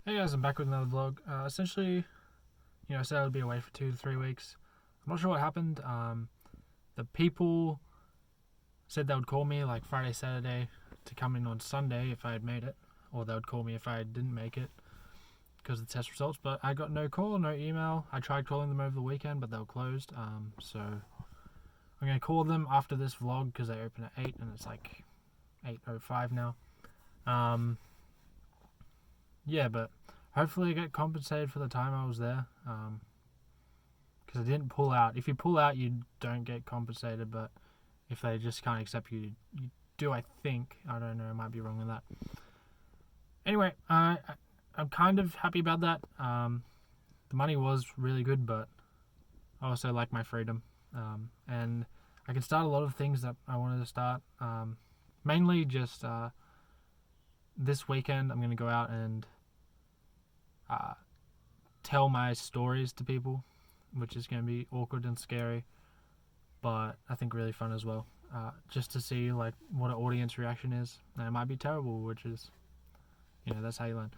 Hey guys, I'm back with another vlog. Essentially, I said I'd be away for 2 to 3 weeks. I'm not sure what happened. The people said they would call me like Friday, Saturday to come in on Sunday if I had made it, or they would call me if I didn't make it because of the test results. But I got no call, no email. I tried calling them over the weekend, but they were closed. So I'm gonna call them after this vlog because they open at 8 and it's like 8:05 now. Yeah, but hopefully I get compensated for the time I was there. Because I didn't pull out. If you pull out, you don't get compensated, but if they just can't accept you, you do, I think. I don't know, I might be wrong on that. Anyway, I'm kind of happy about that. The money was really good, but I also like my freedom. And I can start a lot of things that I wanted to start. Mainly just this weekend, I'm going to go out and tell my stories to people, which is going to be awkward and scary, but I think really fun as well. Just to see like what an audience reaction is, and it might be terrible, which is, that's how you learn.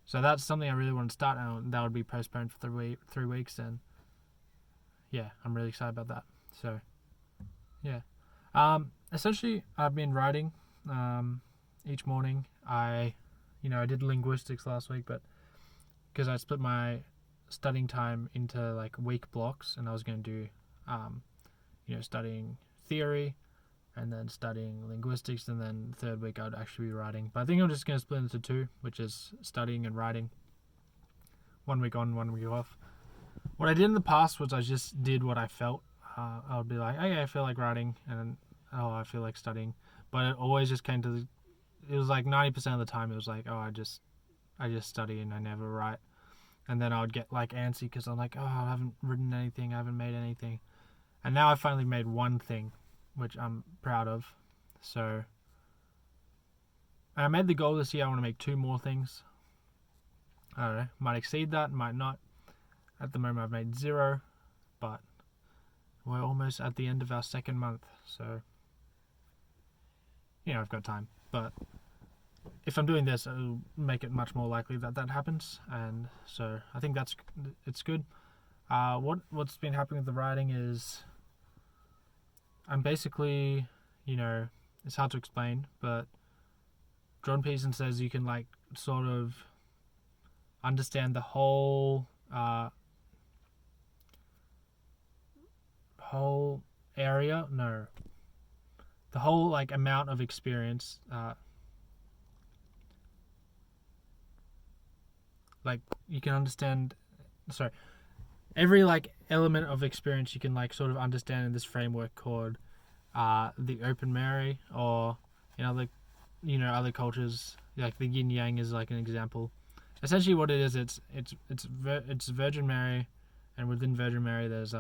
So that's something I really want to start, and that would be postponed for 3 weeks. And yeah, I'm really excited about that. So yeah, essentially I've been writing each morning. I did linguistics last week, but because I split my studying time into like week blocks, and I was going to do studying theory and then studying linguistics, and then the third week I'd actually be writing. But I think I'm just going to split into two, which is studying and writing. 1 week on, 1 week off. What I did in the past was I just did what I felt. I would be like, okay, I feel like writing, and then, I feel like studying. But it always just came to it was like 90% of the time it was like, I just study and I never write. And then I would get like antsy because I'm like, I haven't written anything, I haven't made anything. And now I finally made one thing, which I'm proud of. So, and I made the goal this year. I want to make 2 more things. I don't know. Might exceed that, might not. At the moment, I've made 0, but we're almost at the end of our second month. So, I've got time. But if I'm doing this, it'll make it much more likely that that happens. And so I think it's good. What's been happening with the writing is I'm basically, it's hard to explain, but Jordan Peterson says you can like sort of understand the whole area. No, the whole like amount of experience. Like you can understand. Sorry, every like element of experience you can like sort of understand in this framework called the open Mary, or other cultures like the yin yang is like an example. Essentially, what it is, it's Virgin Mary, and within Virgin Mary, there's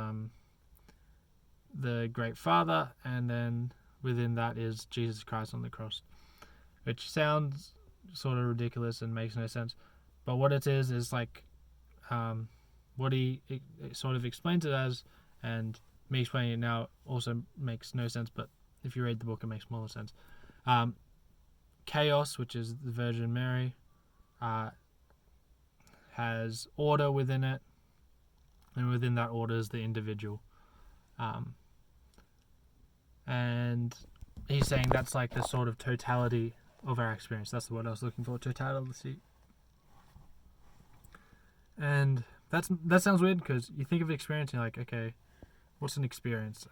the Great Father, and then within that is Jesus Christ on the cross, which sounds sort of ridiculous and makes no sense. But what it is like what he sort of explains it as, and me explaining it now also makes no sense. But if you read the book, it makes more sense. Chaos, which is the Virgin Mary, has order within it, and within that order is the individual. And he's saying that's like the sort of totality of our experience. That's the word I was looking for, totality. And that sounds weird because you think of experience and you're like, okay, what's an experience?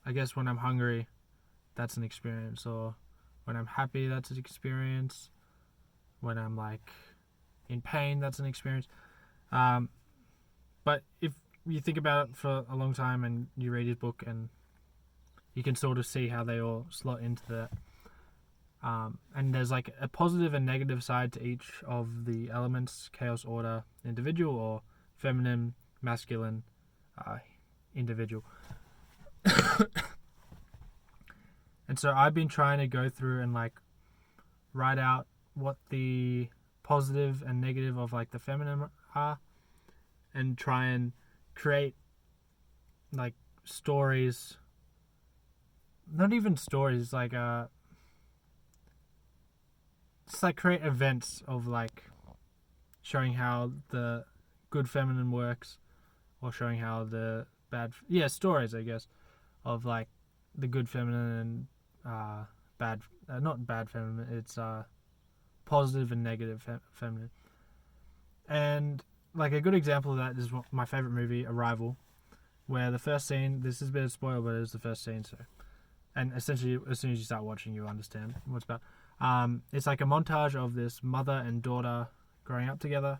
I guess when I'm hungry, that's an experience. Or when I'm happy, that's an experience. When I'm like in pain, that's an experience. But if you think about it for a long time and you read his book, and you can sort of see how they all slot into that. And there's like a positive and negative side to each of the elements: chaos, order, individual, or feminine, masculine, individual. And so I've been trying to go through and like write out what the positive and negative of like the feminine are, and try and create like stories, not even stories, like just like create events of like showing how the good feminine works, or showing how the bad stories, I guess, of like the good feminine and bad not bad feminine. It's positive and negative feminine. And like a good example of that is my favorite movie, Arrival, where the first scene. This is a bit of a spoiler, but it's the first scene, so. And essentially, as soon as you start watching, you understand what it's about. It's like a montage of this mother and daughter growing up together,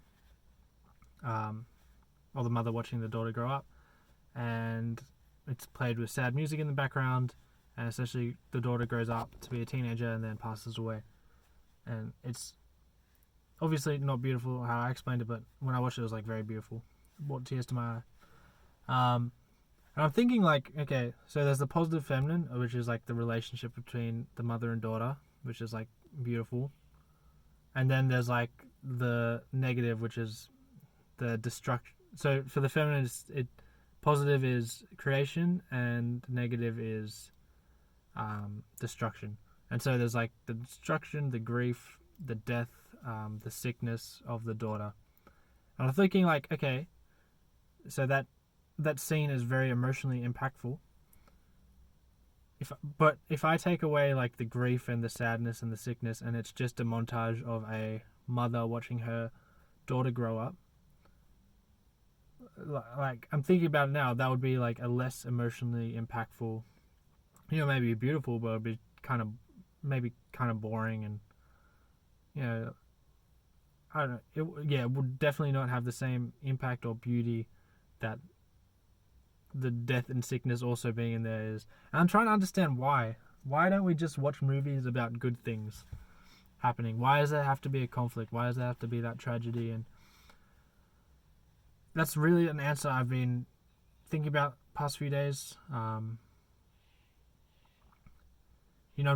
or the mother watching the daughter grow up, and it's played with sad music in the background, and essentially the daughter grows up to be a teenager and then passes away. And it's obviously not beautiful how I explained it, but when I watched it, it was like very beautiful. Brought tears to my eye. And I'm thinking like, okay, so there's the positive feminine, which is like the relationship between the mother and daughter, which is like beautiful. And then there's like the negative, which is the destruction. So for the feminine, positive is creation and negative is destruction. And so there's like the destruction, the grief, the death, the sickness of the daughter. And I'm thinking like, okay, so that scene is very emotionally impactful. If I take away like the grief and the sadness and the sickness, and it's just a montage of a mother watching her daughter grow up, like I'm thinking about it now, that would be like a less emotionally impactful. Maybe beautiful, but it'd be maybe kind of boring, and I don't know. It would definitely not have the same impact or beauty that the death and sickness also being in there is. And I'm trying to understand why. Why don't we just watch movies about good things happening? Why does there have to be a conflict? Why does there have to be that tragedy? And that's really an answer I've been thinking about past few days. I'm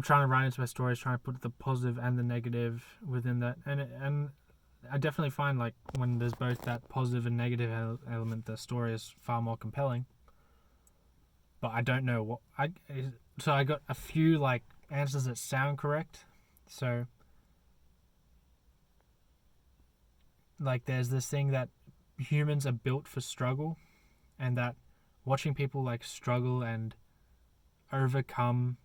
trying to write into my stories, trying to put the positive and the negative within that, and I definitely find like when there's both that positive and negative element, the story is far more compelling. But I don't know so I got a few like answers that sound correct. So like there's this thing that humans are built for struggle, and that watching people like struggle and overcome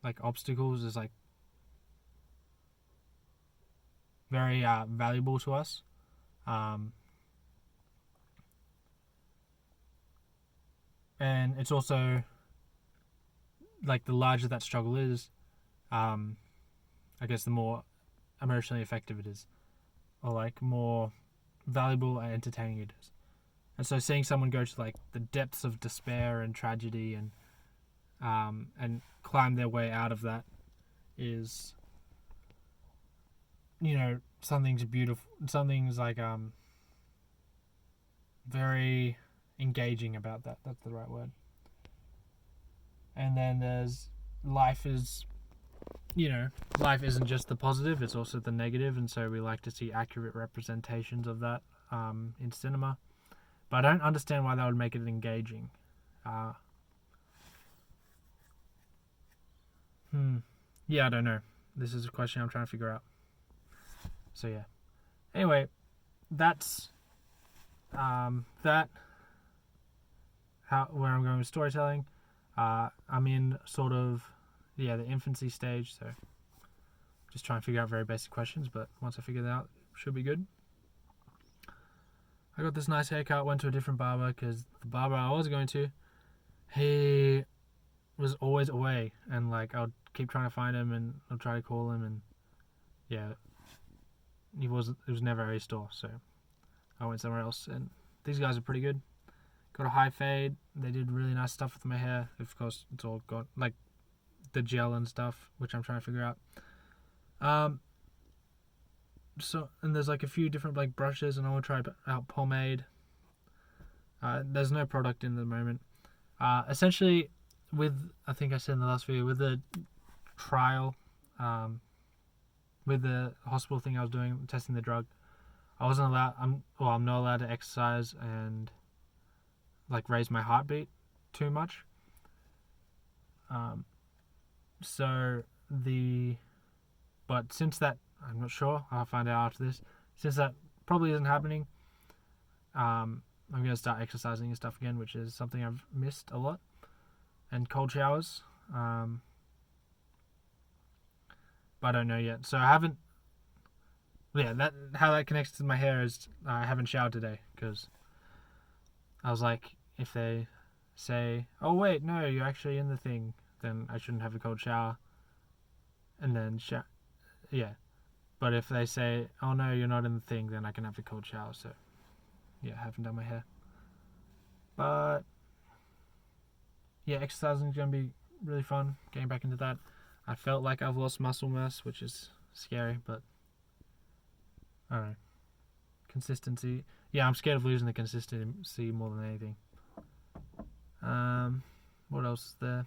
like obstacles is like very valuable to us. And it's also like the larger that struggle is, I guess the more emotionally effective it is, or like more valuable and entertaining it is. And so seeing someone go to like the depths of despair and tragedy and climb their way out of that is, something's beautiful. Something's like very engaging about that. That's the right word. And then there's life isn't just the positive, it's also the negative, and so we like to see accurate representations of that in cinema. But I don't understand why that would make it engaging. Yeah, I don't know. This is a question I'm trying to figure out. So yeah. Anyway, that's that. Where I'm going with storytelling. I'm in sort of the infancy stage, so just trying to figure out very basic questions. But once I figure that out, should be good. I got this nice haircut. Went to a different barber because the barber I was going to, he was always away, and like I'll keep trying to find him, and I'll try to call him, and it was never at his store, so I went somewhere else. And these guys are pretty good. Got a high fade. They did really nice stuff with my hair. Of course, it's all got like the gel and stuff, which I'm trying to figure out. So, and there's like a few different like brushes, and I want to try out pomade. There's no product in the moment. Essentially, I think I said in the last video, with the trial, with the hospital thing I was doing, testing the drug, I wasn't allowed. I'm not allowed to exercise and like raise my heartbeat too much. But since that, I'm not sure. I'll find out after this. Since that probably isn't happening. I'm gonna start exercising and stuff again, which is something I've missed a lot, and cold showers. But I don't know yet. So I haven't. Yeah, that how that connects to my hair is I haven't showered today because I was like, if they say, "Oh wait, no, you're actually in the thing," then I shouldn't have a cold shower. And then yeah. But if they say, "Oh no, you're not in the thing," then I can have a cold shower. So yeah, I haven't done my hair. But yeah, exercising is gonna be really fun. Getting back into that. I felt like I've lost muscle mass, which is scary, but I don't know. Consistency. Yeah, I'm scared of losing the consistency more than anything. What else is there?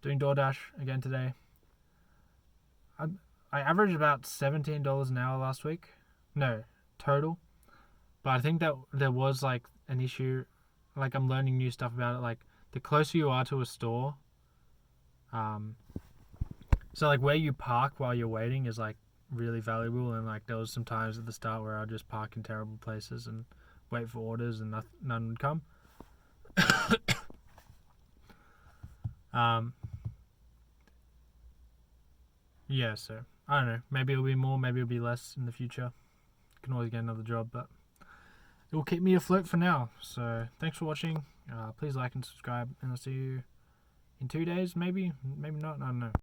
Doing DoorDash again today. I averaged about $17 an hour last week. No, total. But I think that there was like an issue. Like I'm learning new stuff about it. Like the closer you are to a store, so like where you park while you're waiting is like really valuable. And like there was some times at the start where I'd just park in terrible places and wait for orders and none would come. Yeah, so I don't know. Maybe it'll be more, maybe it'll be less in the future. Can always get another job, but it will keep me afloat for now. So thanks for watching. Please like and subscribe, and I'll see you in 2 days, maybe not. I don't know.